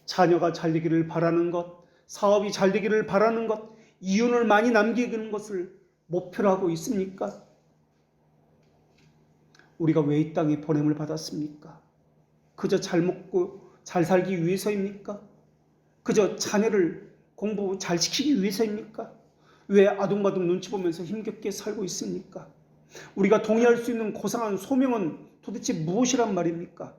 자녀가 잘 되기를 바라는 것, 사업이 잘 되기를 바라는 것, 이윤을 많이 남기는 것을 목표로 하고 있습니까? 우리가 왜 이 땅에 보냄을 받았습니까? 그저 잘 먹고 잘 살기 위해서입니까? 그저 자녀를 공부 잘 시키기 위해서입니까? 왜 아둥바둥 눈치 보면서 힘겹게 살고 있습니까? 우리가 동의할 수 있는 고상한 소명은 도대체 무엇이란 말입니까?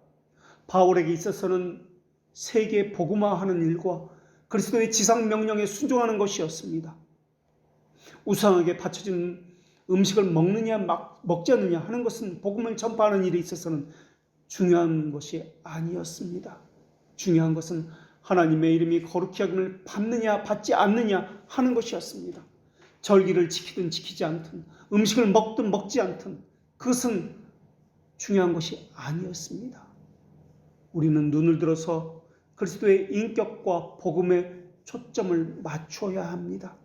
바울에게 있어서는 세계 복음화하는 일과 그리스도의 지상 명령에 순종하는 것이었습니다. 우상에게 바쳐진 음식을 먹느냐 먹지 않느냐 하는 것은 복음을 전파하는 일에 있어서는 중요한 것이 아니었습니다. 중요한 것은 하나님의 이름이 거룩히 하심을 받느냐 받지 않느냐 하는 것이었습니다. 절기를 지키든 지키지 않든 음식을 먹든 먹지 않든 그것은 중요한 것이 아니었습니다. 우리는 눈을 들어서 그리스도의 인격과 복음에 초점을 맞춰야 합니다.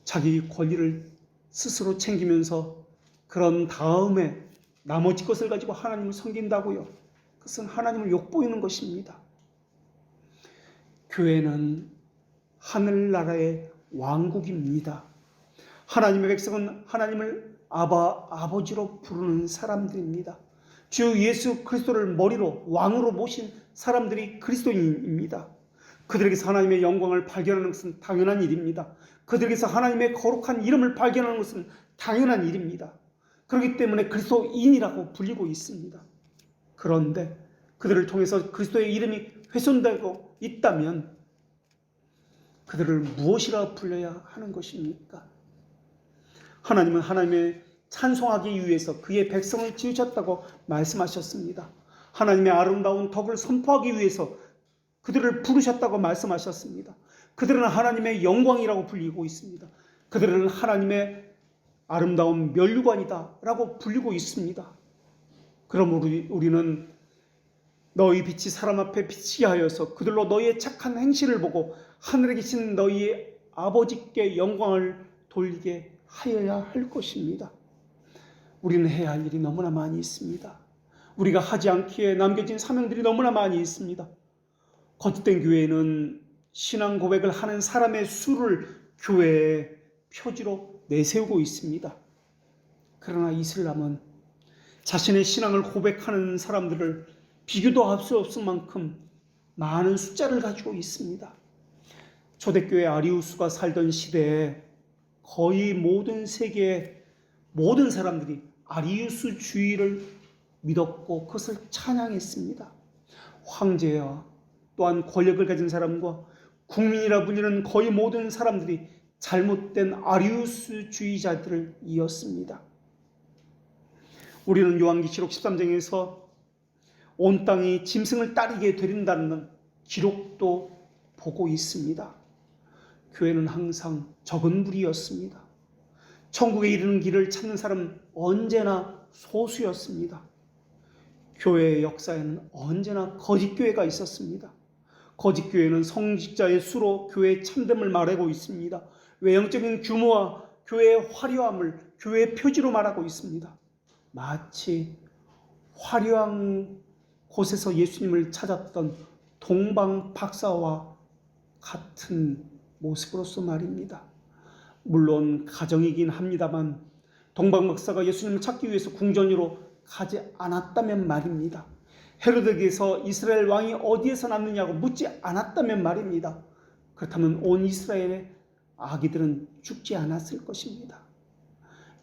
자기 권리를 스스로 챙기면서 그런 다음에 나머지 것을 가지고 하나님을 섬긴다고요. 그것은 하나님을 욕보이는 것입니다. 교회는 하늘나라의 왕국입니다. 하나님의 백성은 하나님을 아버지로 부르는 사람들입니다. 주 예수 그리스도를 머리로 왕으로 모신 사람들이 그리스도인입니다. 그들에게서 하나님의 영광을 발견하는 것은 당연한 일입니다. 그들에게서 하나님의 거룩한 이름을 발견하는 것은 당연한 일입니다. 그렇기 때문에 그리스도인이라고 불리고 있습니다. 그런데 그들을 통해서 그리스도의 이름이 훼손되고 있다면 그들을 무엇이라 불러야 하는 것입니까? 하나님은 하나님의 찬송하기 위해서 그의 백성을 지으셨다고 말씀하셨습니다. 하나님의 아름다운 덕을 선포하기 위해서 그들을 부르셨다고 말씀하셨습니다. 그들은 하나님의 영광이라고 불리고 있습니다. 그들은 하나님의 아름다운 면류관이다 라고 불리고 있습니다. 그럼 우리는 너희 빛이 사람 앞에 비치게 하여서 그들로 너희의 착한 행실을 보고 하늘에 계신 너희의 아버지께 영광을 돌리게 하여야 할 것입니다. 우리는 해야 할 일이 너무나 많이 있습니다. 우리가 하지 않기에 남겨진 사명들이 너무나 많이 있습니다. 거짓된 교회는 신앙 고백을 하는 사람의 수를 교회의 표지로 내세우고 있습니다. 그러나 이슬람은 자신의 신앙을 고백하는 사람들을 비교도 할 수 없을 만큼 많은 숫자를 가지고 있습니다. 초대교회 아리우스가 살던 시대에 거의 모든 세계의 모든 사람들이 아리우스주의를 믿었고 그것을 찬양했습니다. 황제와 또한 권력을 가진 사람과 국민이라 불리는 거의 모든 사람들이 잘못된 아리우스주의자들을 이었습니다. 우리는 요한계시록 13장에서 온 땅이 짐승을 따르게 되린다는 기록도 보고 있습니다. 교회는 항상 적은 무리였습니다. 천국에 이르는 길을 찾는 사람은 언제나 소수였습니다. 교회의 역사에는 언제나 거짓교회가 있었습니다. 거짓교회는 성직자의 수로 교회의 참됨을 말하고 있습니다. 외형적인 규모와 교회의 화려함을 교회의 표지로 말하고 있습니다. 마치 화려한 곳에서 예수님을 찾았던 동방 박사와 같은 모습으로서 말입니다. 물론 가정이긴 합니다만 동방 박사가 예수님을 찾기 위해서 궁전으로 가지 않았다면 말입니다. 헤로드에게서 이스라엘 왕이 어디에서 났느냐고 묻지 않았다면 말입니다. 그렇다면 온 이스라엘의 아기들은 죽지 않았을 것입니다.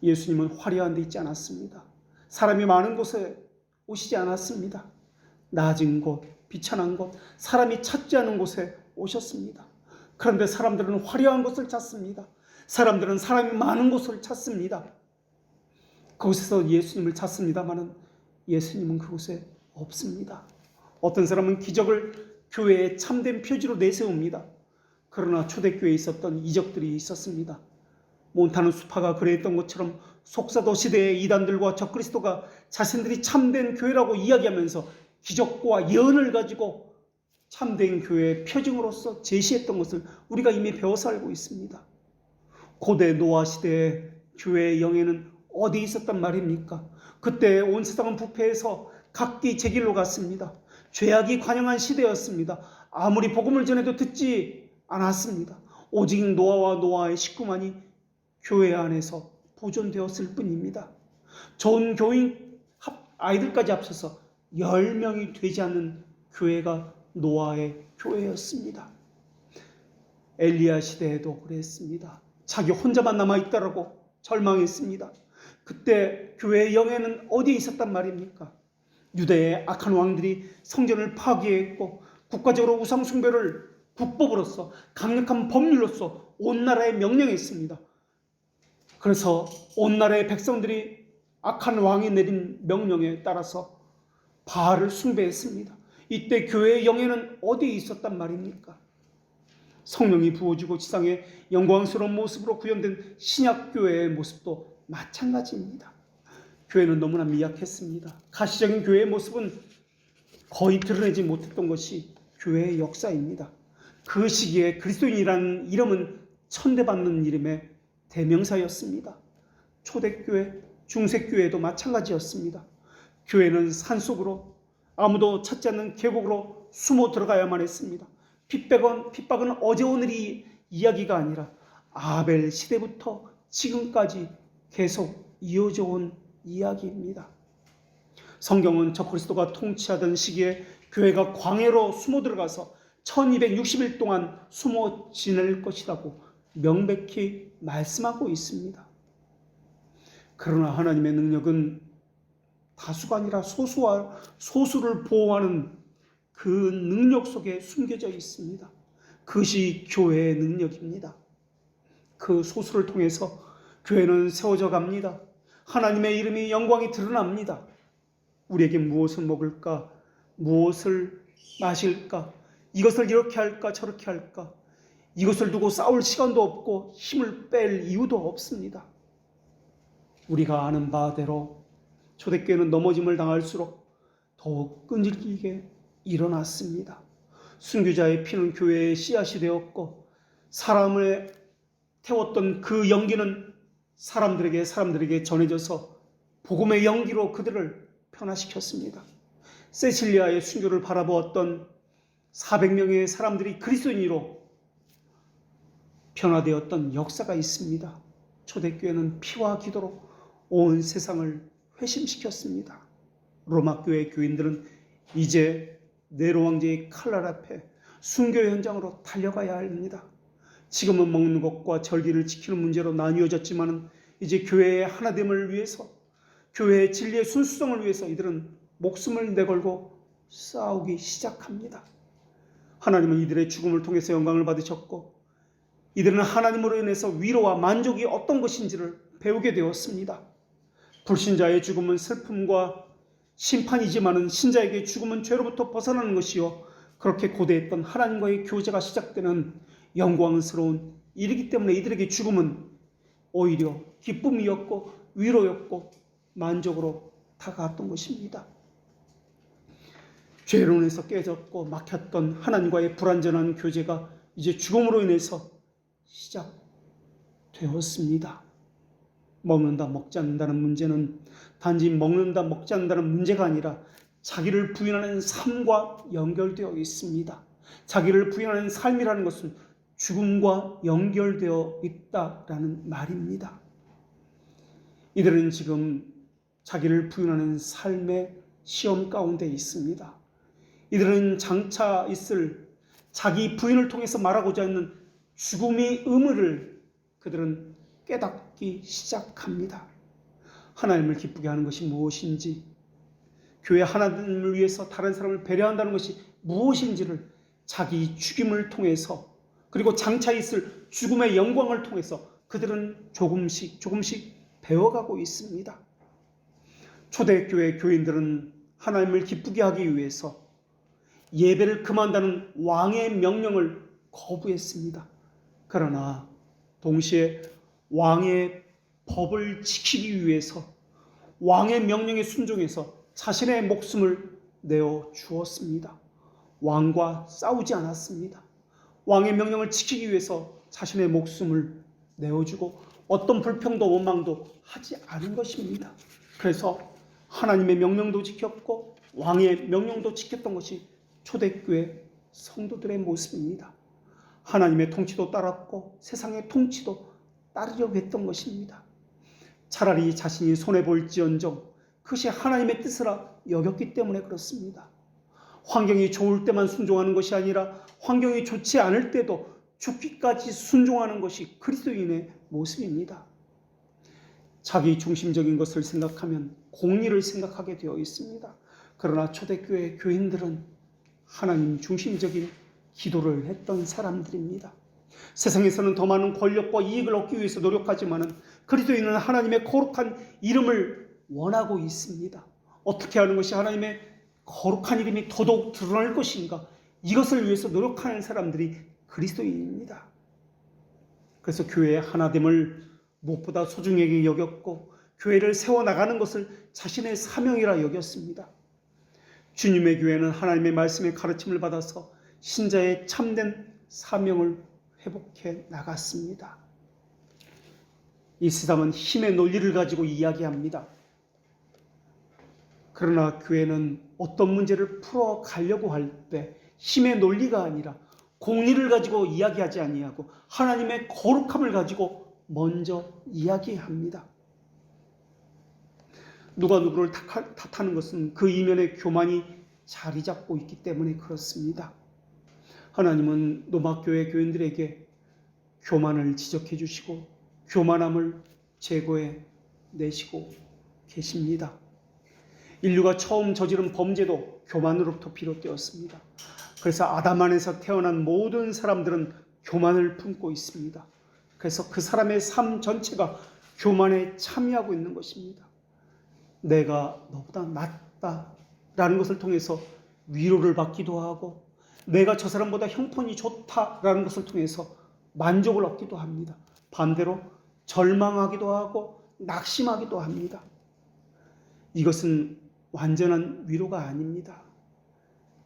예수님은 화려한 데 있지 않았습니다. 사람이 많은 곳에 오시지 않았습니다. 낮은 곳, 비천한 곳, 사람이 찾지 않은 곳에 오셨습니다. 그런데 사람들은 화려한 곳을 찾습니다. 사람들은 사람이 많은 곳을 찾습니다. 그곳에서 예수님을 찾습니다만 예수님은 그곳에 없습니다. 어떤 사람은 기적을 교회의 참된 표지로 내세웁니다. 그러나 초대교회에 있었던 이적들이 있었습니다. 몬타는 수파가 그랬던 것처럼 속사도 시대의 이단들과 적그리스도가 자신들이 참된 교회라고 이야기하면서 기적과 예언을 가지고 참된 교회의 표징으로서 제시했던 것을 우리가 이미 배워서 알고 있습니다. 고대 노아 시대의 교회의 영예는 어디에 있었단 말입니까? 그때 온 세상은 부패해서 각기 제 길로 갔습니다. 죄악이 관영한 시대였습니다. 아무리 복음을 전해도 듣지 않았습니다. 오직 노아와 노아의 식구만이 교회 안에서 보존되었을 뿐입니다. 좋은 교인 아이들까지 합쳐서 10명이 되지 않는 교회가 노아의 교회였습니다. 엘리야 시대에도 그랬습니다. 자기 혼자만 남아있다라고 절망했습니다. 그때 교회의 영예는 어디에 있었단 말입니까? 유대의 악한 왕들이 성전을 파괴했고 국가적으로 우상 숭배를 국법으로서 강력한 법률로서 온 나라에 명령했습니다. 그래서 온 나라의 백성들이 악한 왕이 내린 명령에 따라서 바알을 숭배했습니다. 이때 교회의 영예는 어디에 있었단 말입니까? 성령이 부어지고 지상의 영광스러운 모습으로 구현된 신약교회의 모습도 마찬가지입니다. 교회는 너무나 미약했습니다. 가시적인 교회의 모습은 거의 드러내지 못했던 것이 교회의 역사입니다. 그 시기에 그리스도인이라는 이름은 천대받는 이름의 대명사였습니다. 초대교회, 중세교회도 마찬가지였습니다. 교회는 산속으로 아무도 찾지 않는 계곡으로 숨어 들어가야만 했습니다. 핍박은 어제 오늘이 이야기가 아니라 아벨 시대부터 지금까지 계속 이어져 온 이야기입니다. 성경은 적그리스도가 통치하던 시기에 교회가 광야로 숨어 들어가서 1260일 동안 숨어 지낼 것이라고 명백히 말씀하고 있습니다. 그러나 하나님의 능력은 다수가 아니라 소수를 보호하는 그 능력 속에 숨겨져 있습니다. 그것이 교회의 능력입니다. 그 소수를 통해서 교회는 세워져 갑니다. 하나님의 이름이 영광이 드러납니다. 우리에게 무엇을 먹을까? 무엇을 마실까? 이것을 이렇게 할까? 저렇게 할까? 이것을 두고 싸울 시간도 없고 힘을 뺄 이유도 없습니다. 우리가 아는 바대로 초대교회는 넘어짐을 당할수록 더욱 끈질기게 일어났습니다. 순교자의 피는 교회의 씨앗이 되었고 사람을 태웠던 그 연기는 사람들에게 전해져서 복음의 연기로 그들을 변화시켰습니다. 세실리아의 순교를 바라보았던 400명의 사람들이 그리스도인으로 변화되었던 역사가 있습니다. 초대교회는 피와 기도로 온 세상을 회심시켰습니다. 로마 교회 교인들은 이제 네로 왕제의 칼날 앞에 순교 현장으로 달려가야 합니다. 지금은 먹는 것과 절기를 지키는 문제로 나뉘어졌지만 이제 교회의 하나됨을 위해서, 교회의 진리의 순수성을 위해서 이들은 목숨을 내걸고 싸우기 시작합니다. 하나님은 이들의 죽음을 통해서 영광을 받으셨고 이들은 하나님으로 인해서 위로와 만족이 어떤 것인지를 배우게 되었습니다. 불신자의 죽음은 슬픔과 심판이지만 신자에게 죽음은 죄로부터 벗어나는 것이요 그렇게 고대했던 하나님과의 교제가 시작되는 영광스러운 일이기 때문에 이들에게 죽음은 오히려 기쁨이었고 위로였고 만족으로 다가왔던 것입니다. 죄로 인해서 깨졌고 막혔던 하나님과의 불완전한 교제가 이제 죽음으로 인해서 시작되었습니다. 먹는다 먹지 않는다는 문제는 단지 먹는다 먹지 않는다는 문제가 아니라 자기를 부인하는 삶과 연결되어 있습니다. 자기를 부인하는 삶이라는 것은 죽음과 연결되어 있다라는 말입니다. 이들은 지금 자기를 부인하는 삶의 시험 가운데 있습니다. 이들은 장차 있을 자기 부인을 통해서 말하고자 하는 죽음의 의무를 그들은 깨닫기 시작합니다. 하나님을 기쁘게 하는 것이 무엇인지, 교회 하나님을 위해서 다른 사람을 배려한다는 것이 무엇인지를 자기 죽임을 통해서 그리고 장차 있을 죽음의 영광을 통해서 그들은 조금씩 배워가고 있습니다. 초대교회 교인들은 하나님을 기쁘게 하기 위해서 예배를 금한다는 왕의 명령을 거부했습니다. 그러나 동시에 왕의 법을 지키기 위해서 왕의 명령에 순종해서 자신의 목숨을 내어 주었습니다. 왕과 싸우지 않았습니다. 왕의 명령을 지키기 위해서 자신의 목숨을 내어주고 어떤 불평도 원망도 하지 않은 것입니다. 그래서 하나님의 명령도 지켰고 왕의 명령도 지켰던 것이 초대교회 성도들의 모습입니다. 하나님의 통치도 따랐고 세상의 통치도 따르려고 했던 것입니다. 차라리 자신이 손해볼지언정 그것이 하나님의 뜻이라 여겼기 때문에 그렇습니다. 환경이 좋을 때만 순종하는 것이 아니라 환경이 좋지 않을 때도 죽기까지 순종하는 것이 그리스도인의 모습입니다. 자기 중심적인 것을 생각하면 공의를 생각하게 되어 있습니다. 그러나 초대교회 교인들은 하나님 중심적인 기도를 했던 사람들입니다. 세상에서는 더 많은 권력과 이익을 얻기 위해서 노력하지만 그리스도인은 하나님의 거룩한 이름을 원하고 있습니다. 어떻게 하는 것이 하나님의 거룩한 이름이 더더욱 드러날 것인가, 이것을 위해서 노력하는 사람들이 그리스도인입니다. 그래서 교회의 하나됨을 무엇보다 소중하게 여겼고 교회를 세워나가는 것을 자신의 사명이라 여겼습니다. 주님의 교회는 하나님의 말씀의 가르침을 받아서 신자의 참된 사명을 회복해 나갔습니다. 이 세상은 힘의 논리를 가지고 이야기합니다. 그러나 교회는 어떤 문제를 풀어가려고 할 때 힘의 논리가 아니라 공리를 가지고 이야기하지 아니하고 하나님의 거룩함을 가지고 먼저 이야기합니다. 누가 누구를 탓하는 것은 그 이면에 교만이 자리 잡고 있기 때문에 그렇습니다. 하나님은 로마교회 교인들에게 교만을 지적해 주시고 교만함을 제거해 내시고 계십니다. 인류가 처음 저지른 범죄도 교만으로부터 비롯되었습니다. 그래서 아담 안에서 태어난 모든 사람들은 교만을 품고 있습니다. 그래서 그 사람의 삶 전체가 교만에 참여하고 있는 것입니다. 내가 너보다 낫다라는 것을 통해서 위로를 받기도 하고 내가 저 사람보다 형편이 좋다라는 것을 통해서 만족을 얻기도 합니다. 반대로 절망하기도 하고 낙심하기도 합니다. 이것은 완전한 위로가 아닙니다.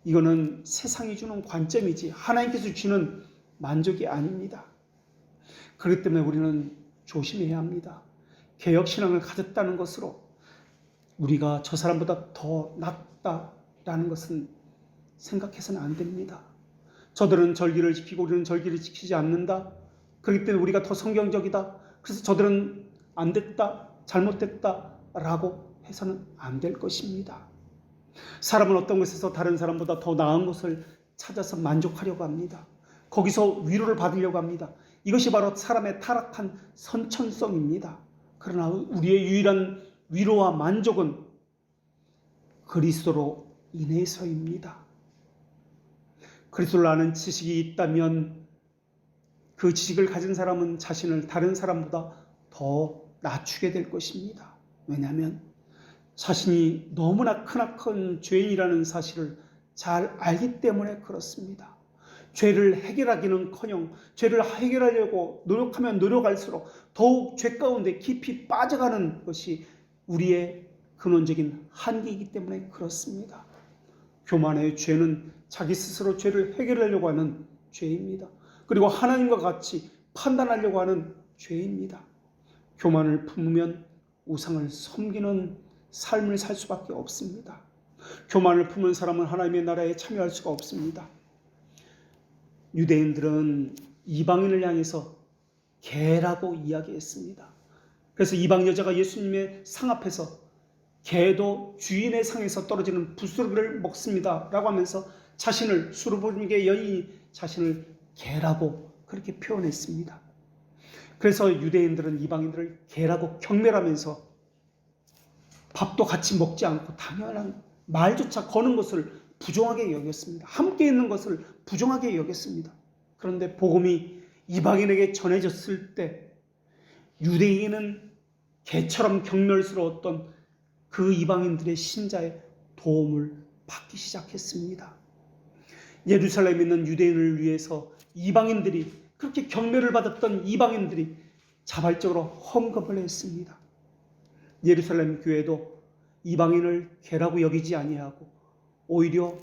이거는 세상이 주는 관점이지 하나님께서 주시는 만족이 아닙니다. 그렇기 때문에 우리는 조심해야 합니다. 개혁신앙을 가졌다는 것으로 우리가 저 사람보다 더 낫다라는 것은 생각해서는 안 됩니다. 저들은 절기를 지키고 우리는 절기를 지키지 않는다. 그렇기 때문에 우리가 더 성경적이다. 그래서 저들은 안 됐다, 잘못됐다라고 해서는 안 될 것입니다. 사람은 어떤 것에서 다른 사람보다 더 나은 것을 찾아서 만족하려고 합니다. 거기서 위로를 받으려고 합니다. 이것이 바로 사람의 타락한 선천성입니다. 그러나 우리의 유일한 위로와 만족은 그리스도로 인해서입니다. 그리스도를 아는 지식이 있다면 그 지식을 가진 사람은 자신을 다른 사람보다 더 낮추게 될 것입니다. 왜냐하면 자신이 너무나 크나큰 죄인이라는 사실을 잘 알기 때문에 그렇습니다. 죄를 해결하기는커녕 죄를 해결하려고 노력하면 노력할수록 더욱 죄 가운데 깊이 빠져가는 것이 우리의 근원적인 한계이기 때문에 그렇습니다. 교만의 죄는 자기 스스로 죄를 해결하려고 하는 죄입니다. 그리고 하나님과 같이 판단하려고 하는 죄입니다. 교만을 품으면 우상을 섬기는 삶을 살 수밖에 없습니다. 교만을 품은 사람은 하나님의 나라에 참여할 수가 없습니다. 유대인들은 이방인을 향해서 개라고 이야기했습니다. 그래서 이방 여자가 예수님의 상 앞에서 개도 주인의 상에서 떨어지는 부스러기를 먹습니다 라고 하면서 자신을 수르보니게 여인이 자신을 개라고 그렇게 표현했습니다. 그래서 유대인들은 이방인들을 개라고 경멸하면서 밥도 같이 먹지 않고 당연한 말조차 거는 것을 부정하게 여겼습니다. 함께 있는 것을 부정하게 여겼습니다. 그런데 복음이 이방인에게 전해졌을 때 유대인은 개처럼 경멸스러웠던 그 이방인들의 신자의 도움을 받기 시작했습니다. 예루살렘에 있는 유대인을 위해서 이방인들이 그렇게 경멸을 받았던 이방인들이 자발적으로 헌금을 했습니다. 예루살렘 교회도 이방인을 개라고 여기지 아니하고 오히려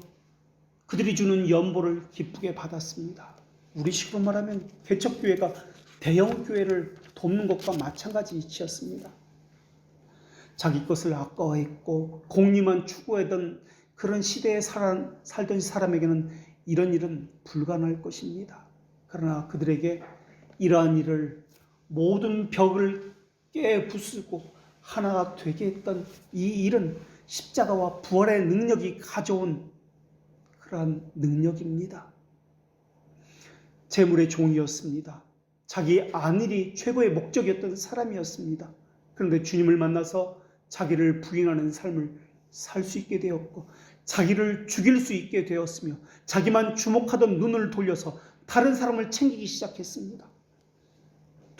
그들이 주는 연보를 기쁘게 받았습니다. 우리식으로 말하면 개척교회가 대형교회를 돕는 것과 마찬가지 이치였습니다. 자기 것을 아까워했고 공리만 추구하던 그런 시대에 살던 사람에게는 이런 일은 불가능할 것입니다. 그러나 그들에게 이러한 일을 모든 벽을 깨부수고 하나가 되게 했던 이 일은 십자가와 부활의 능력이 가져온 그러한 능력입니다. 재물의 종이었습니다. 자기 안일이 최고의 목적이었던 사람이었습니다. 그런데 주님을 만나서 자기를 부인하는 삶을 살 수 있게 되었고 자기를 죽일 수 있게 되었으며 자기만 주목하던 눈을 돌려서 다른 사람을 챙기기 시작했습니다.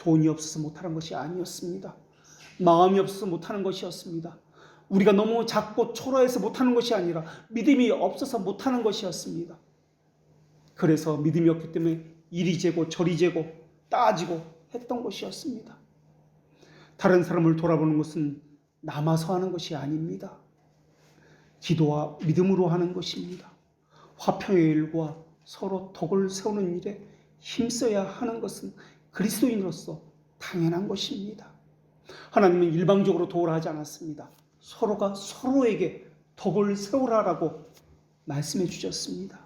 돈이 없어서 못하는 것이 아니었습니다. 마음이 없어서 못하는 것이었습니다. 우리가 너무 작고 초라해서 못하는 것이 아니라 믿음이 없어서 못하는 것이었습니다. 그래서 믿음이 없기 때문에 이리 재고 저리 재고 따지고 했던 것이었습니다. 다른 사람을 돌아보는 것은 남아서 하는 것이 아닙니다. 기도와 믿음으로 하는 것입니다. 화평의 일과 서로 덕을 세우는 일에 힘써야 하는 것은 그리스도인으로서 당연한 것입니다. 하나님은 일방적으로 도우라 하지 않았습니다. 서로가 서로에게 덕을 세우라라고 말씀해 주셨습니다.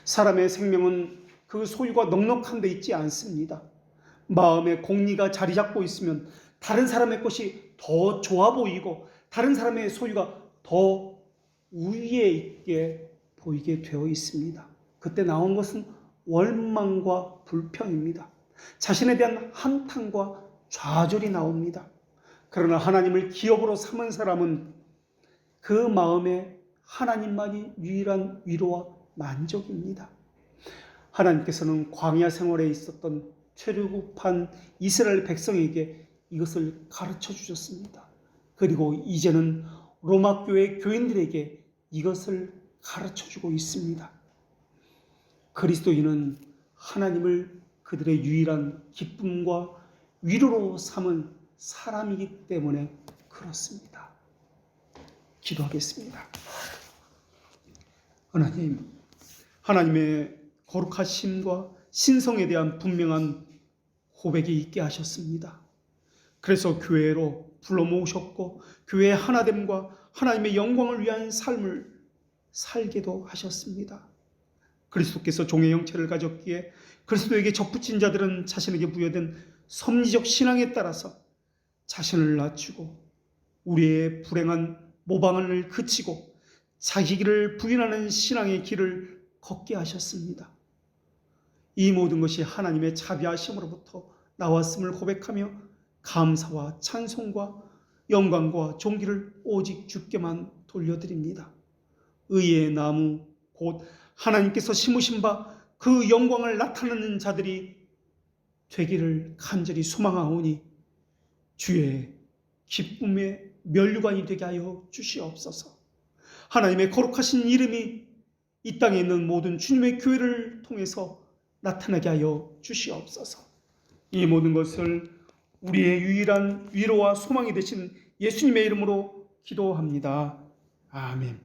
사람의 생명은 그 소유가 넉넉한 데 있지 않습니다. 마음에 공리가 자리 잡고 있으면 다른 사람의 것이 더 좋아 보이고 다른 사람의 소유가 더 우위에 있게 보이게 되어 있습니다. 그때 나온 것은 원망과 불평입니다. 자신에 대한 한탄과 좌절이 나옵니다. 그러나 하나님을 기업으로 삼은 사람은 그 마음에 하나님만이 유일한 위로와 만족입니다. 하나님께서는 광야 생활에 있었던 출애굽한 이스라엘 백성에게 이것을 가르쳐 주셨습니다. 그리고 이제는 로마 교회 교인들에게 이것을 가르쳐 주고 있습니다. 그리스도인은 하나님을 그들의 유일한 기쁨과 위로로 삼은 사람이기 때문에 그렇습니다. 기도하겠습니다. 하나님, 하나님의 거룩하심과 신성에 대한 분명한 고백이 있게 하셨습니다. 그래서 교회로 불러 모으셨고 교회의 하나됨과 하나님의 영광을 위한 삶을 살게도 하셨습니다. 그리스도께서 종의 형체를 가졌기에 그리스도에게 접붙인 자들은 자신에게 부여된 섭리적 신앙에 따라서 자신을 낮추고 우리의 불행한 모방을 그치고 자기 길을 부인하는 신앙의 길을 걷게 하셨습니다. 이 모든 것이 하나님의 자비하심으로부터 나왔음을 고백하며 감사와 찬송과 영광과 존귀를 오직 주께만 돌려드립니다. 의의 나무 곧 하나님께서 심으신 바 그 영광을 나타내는 자들이 되기를 간절히 소망하오니 주의 기쁨의 면류관이 되게 하여 주시옵소서. 하나님의 거룩하신 이름이 이 땅에 있는 모든 주님의 교회를 통해서 나타나게 하여 주시옵소서. 이 모든 것을 우리의 유일한 위로와 소망이 되신 예수님의 이름으로 기도합니다. 아멘.